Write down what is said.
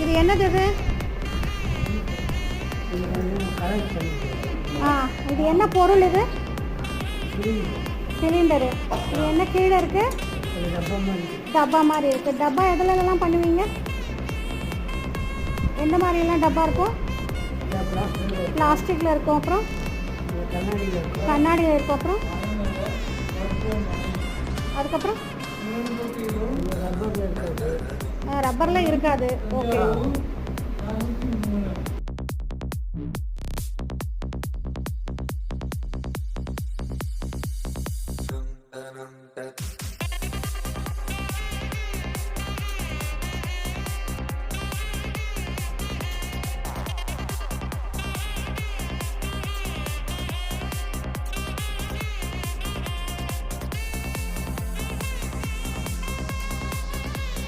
இது என்னது இது? இது என்ன பொருள் இது? சிலிண்டரு. இது என்ன கீழே இருக்கு? டப்பா மாதிரி இருக்கு. டப்பா எதுலலாம் பண்ணுவீங்க? எந்த மாதிரியெல்லாம் டப்பா இருக்கும்? பிளாஸ்டிக்கில் இருக்கும். அப்புறம் கண்ணாடியில் இருக்கும். அப்புறம் அதுக்கப்புறம் ரப்பரில் இருக்காது. ஓகே.